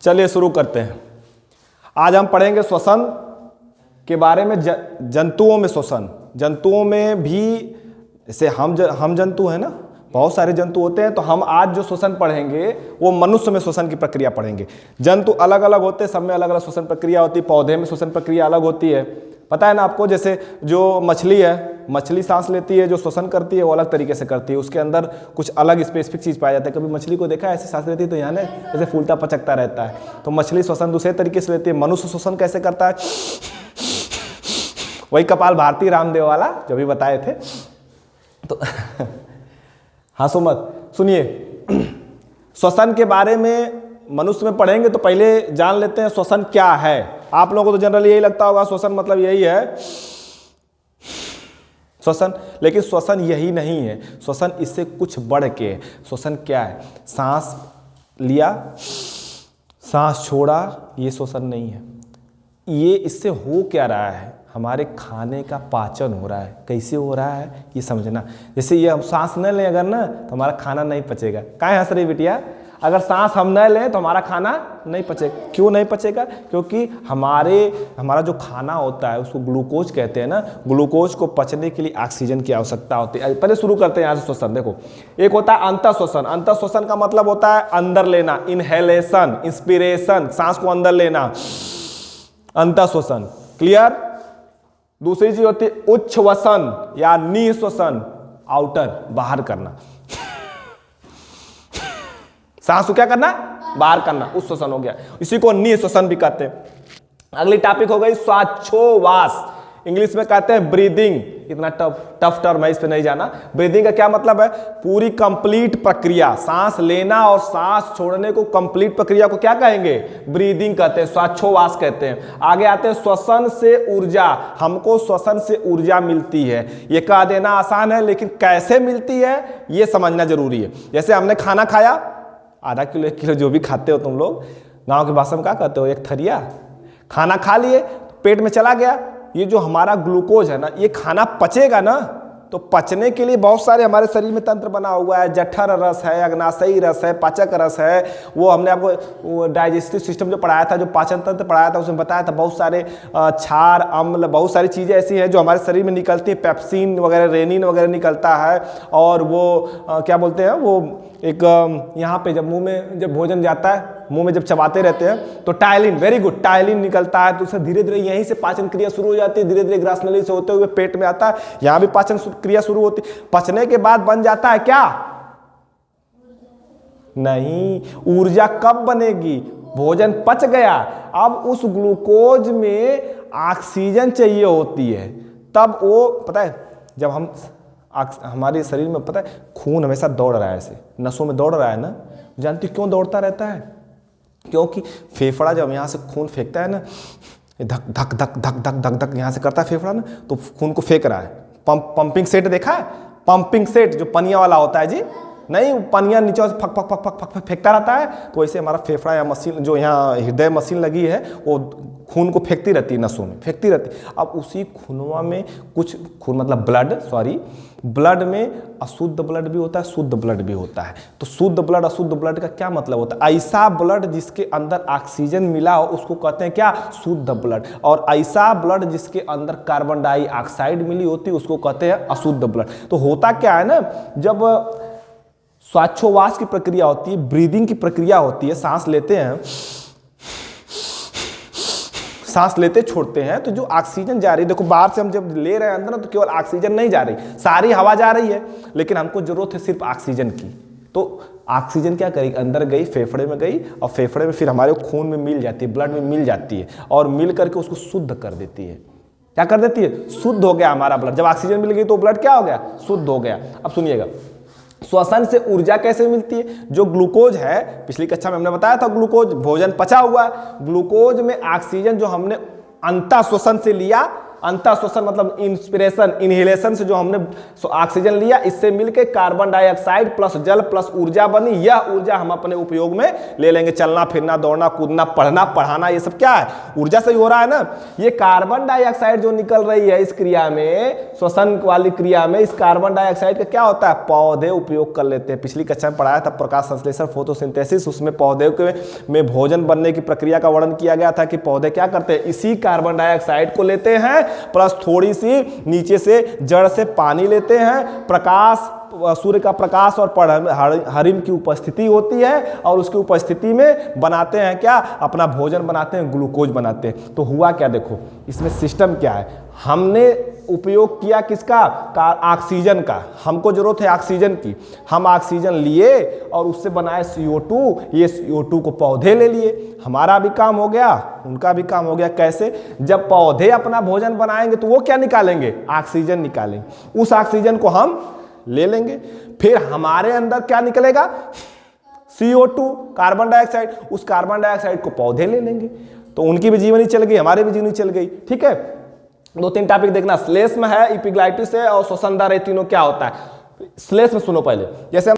चलिए शुरू करते हैं। आज हम पढ़ेंगे श्वसन के बारे में। जंतुओं में श्वसन, जंतुओं में भी जैसे हम जंतु हैं ना, बहुत सारे जंतु होते हैं। तो हम आज जो श्वसन पढ़ेंगे वो मनुष्य में श्वसन की प्रक्रिया पढ़ेंगे। जंतु अलग अलग होते हैं, सब में अलग अलग श्वसन प्रक्रिया होती है। पौधे में श्वसन प्रक्रिया अलग होती है, पता है ना आपको। जैसे जो मछली है, मछली सांस लेती है, जो श्वसन करती है वो अलग तरीके से करती है। उसके अंदर कुछ अलग स्पेसिफिक चीज़ पाया जाता है। कभी मछली को देखा है ऐसे सांस लेती है तो यहाँ ऐसे फूलता पचकता रहता है। तो मछली श्वसन दूसरे तरीके से लेती है। मनुष्य श्वसन कैसे करता है, वही कपाल भारती रामदेव वाला जो भी बताए थे। तो हंसो मत, सुनिए। श्वसन के बारे में मनुष्य में पढ़ेंगे तो पहले जान लेते हैं श्वसन क्या है। आप लोगों को तो जनरली यही लगता होगा श्वसन मतलब यही है श्वसन, लेकिन श्वसन यही नहीं है। श्वसन इससे कुछ बढ़ के है। श्वसन क्या है? सांस लिया, सांस छोड़ा, ये श्वसन नहीं है। ये इससे हो क्या रहा है, हमारे खाने का पाचन हो रहा है। कैसे हो रहा है ये समझना। जैसे ये हम सांस न लें अगर ना तो हमारा खाना नहीं पचेगा। काहे हंस रही बिटिया? अगर सांस हम न लें तो हमारा खाना नहीं पचेगा। क्यों नहीं पचेगा? क्योंकि हमारा जो खाना होता है उसको ग्लूकोज कहते हैं ना। ग्लूकोज को पचने के लिए ऑक्सीजन की आवश्यकता होती है। पहले शुरू करते हैं यहाँ से श्वसन। देखो, एक होता है अंतः श्वसन। अंतः श्वसन का मतलब होता है अंदर लेना, इनहेलेशन, इंस्पिरेशन, सांस को अंदर लेना, अंतः श्वसन। क्लियर? दूसरी चीज होती है उच्छ्वसन या निःश्वसन, आउटर, बाहर करना। सांस को क्या करना? बाहर करना, उस श्वसन हो गया। इसी को निःश्वसन भी कहते हैं। अगली टॉपिक हो गई श्वासोच्छ्वास। इंग्लिश में कहते हैं ब्रीदिंग। इतना टफ टर्म है, इस पे नहीं जाना। ब्रीदिंग का क्या मतलब है? पूरी कंप्लीट प्रक्रिया, सांस लेना और सांस छोड़ने को कंप्लीट प्रक्रिया को क्या कहेंगे? ब्रीदिंग कहते हैं, श्वासोच्छ्वास कहते हैं। आगे आते हैं श्वसन से ऊर्जा। हमको श्वसन से ऊर्जा मिलती है। ये कह देना आसान है, लेकिन कैसे मिलती है ये समझना जरूरी है। जैसे हमने खाना खाया, आधा किलो 1 किलो जो भी खाते हो तुम लोग, गांव की भाषा में क्या कहते हो, एक थरिया। खाना खा लिए, पेट में चला गया। ये जो हमारा ग्लूकोज है ना, ये खाना पचेगा ना, तो पचने के लिए बहुत सारे हमारे शरीर में तंत्र बना हुआ है। जठर रस है, अग्नाशयी रस है, पाचक रस है। वो हमने आपको डाइजेस्टिव सिस्टम जो पढ़ाया था, जो पाचन तंत्र पढ़ाया था, उसमें बताया था बहुत सारे क्षार, अम्ल, बहुत सारी चीज़ें ऐसी हैं जो हमारे शरीर में निकलती हैं। पेप्सिन वगैरह, रेनिन वगैरह निकलता है। और वो क्या बोलते हैं, वो एक यहाँ पे जब मुंह में जब भोजन जाता है, मुंह में जब चबाते रहते हैं तो टायलिन, वेरी गुड, टायलिन निकलता है। तो उससे धीरे धीरे यहीं से पाचन क्रिया शुरू हो जाती है। धीरे धीरे ग्रास नली से होते हुए पेट में आता है। यहाँ भी पाचन क्रिया शुरू होती है। पचने के बाद बन जाता है क्या? नहीं, ऊर्जा कब बनेगी? भोजन पच गया, अब उस ग्लूकोज में ऑक्सीजन चाहिए होती है। तब वो पता है, जब हम हमारे शरीर में पता है खून हमेशा दौड़ रहा है, ऐसे नसों में दौड़ रहा है ना। जानती क्यों दौड़ता रहता है? क्योंकि फेफड़ा जब यहाँ से खून फेंकता है ना, धक धक धक धक धक धक धक यहाँ से करता है फेफड़ा ना, तो खून को फेंक रहा है। पंपिंग सेट देखा है? पंपिंग सेट जो पनिया वाला होता है जी, नहीं, पनिया नीचे से fuck fuck fuck fuck fuck फेंकता रहता है। तो वैसे हमारा फेफड़ा या मशीन, जो यहाँ हृदय मशीन लगी है, वो खून को फेंकती रहती है, नसों में फेंकती रहती है। अब उसी खूनवा में कुछ खून मतलब ब्लड में अशुद्ध ब्लड भी होता है, शुद्ध ब्लड भी होता है। तो शुद्ध ब्लड, अशुद्ध ब्लड का क्या मतलब होता है? ऐसा ब्लड जिसके अंदर ऑक्सीजन मिला हो उसको कहते हैं क्या? शुद्ध ब्लड। और ऐसा ब्लड जिसके अंदर कार्बन डाइऑक्साइड मिली होती है उसको कहते हैं अशुद्ध ब्लड। तो होता क्या है ना, जब श्वासोच्छ्वास की प्रक्रिया होती है, ब्रीदिंग की प्रक्रिया होती है, सांस लेते हैं, सांस लेते छोड़ते हैं, तो जो ऑक्सीजन जा रही है, देखो बाहर से हम जब ले रहे हैं अंदर ना, तो केवल ऑक्सीजन नहीं जा रही, सारी हवा जा रही है, लेकिन हमको जरूरत है सिर्फ ऑक्सीजन की। तो ऑक्सीजन क्या करेगी? अंदर गई, फेफड़े में गई, और फेफड़े में फिर हमारे खून में मिल जाती है, ब्लड में मिल जाती है, और मिल करके उसको शुद्ध कर देती है। क्या कर देती है? शुद्ध हो गया हमारा ब्लड। जब ऑक्सीजन मिल गई तो ब्लड क्या हो गया? शुद्ध हो गया। अब सुनिएगा, श्वसन से ऊर्जा कैसे मिलती है? जो ग्लूकोज है, पिछली कक्षा में हमने बताया था, ग्लूकोज भोजन पचा हुआ है, ग्लूकोज में ऑक्सीजन जो हमने अंतः श्वसन से लिया, अंतः श्वसन मतलब इंस्पिरेशन, इनहेलेशन से जो हमने ऑक्सीजन लिया, इससे मिलके कार्बन डाइऑक्साइड प्लस जल प्लस ऊर्जा बनी। यह ऊर्जा हम अपने उपयोग में ले लेंगे। चलना फिरना, दौड़ना कूदना, पढ़ना पढ़ाना, ये सब क्या है, ऊर्जा से ही हो रहा है ना। ये कार्बन डाइऑक्साइड जो निकल रही है इस क्रिया में, श्वसन वाली क्रिया में, इस कार्बन डाइऑक्साइड का क्या होता है, पौधे उपयोग कर लेते हैं। पिछली कक्षा में पढ़ाया था प्रकाश संश्लेषण, फोटोसिंथेसिस, उसमें पौधे में भोजन बनने की प्रक्रिया का वर्णन किया गया था कि पौधे क्या करते हैं, इसी कार्बन डाइऑक्साइड को लेते हैं प्लस थोड़ी सी नीचे से जड़ से पानी लेते हैं। प्रकाश, सूर्य का प्रकाश और हरिम की उपस्थिति होती है और उसकी उपस्थिति में बनाते हैं क्या, अपना भोजन बनाते हैं, ग्लूकोज बनाते हैं। तो हुआ क्या, देखो इसमें सिस्टम क्या है, हमने उपयोग किया किसका, ऑक्सीजन का। हमको जरूरत है ऑक्सीजन की, हम ऑक्सीजन लिए और उससे बनाए CO2। ये CO2 को पौधे ले लिए, हमारा भी काम हो गया, उनका भी काम हो गया। कैसे, जब पौधे अपना भोजन बनाएंगे तो वो क्या निकालेंगे, ऑक्सीजन निकालेंगे। उस ऑक्सीजन को हम ले लेंगे, फिर हमारे अंदर क्या निकलेगा, CO2 कार्बन डाइऑक्साइड। उस कार्बन डाइऑक्साइड को पौधे ले लेंगे, तो उनकी भी जीवनी चल गई, हमारी भी जीवनी चल गई। ठीक है, 2-3 टॉपिक देखना, श्लेष्म है, एपिग्लाइटिस है और श्वसन दर है, तीनों क्या होता है। श्लेष्म सुनो पहले, जैसे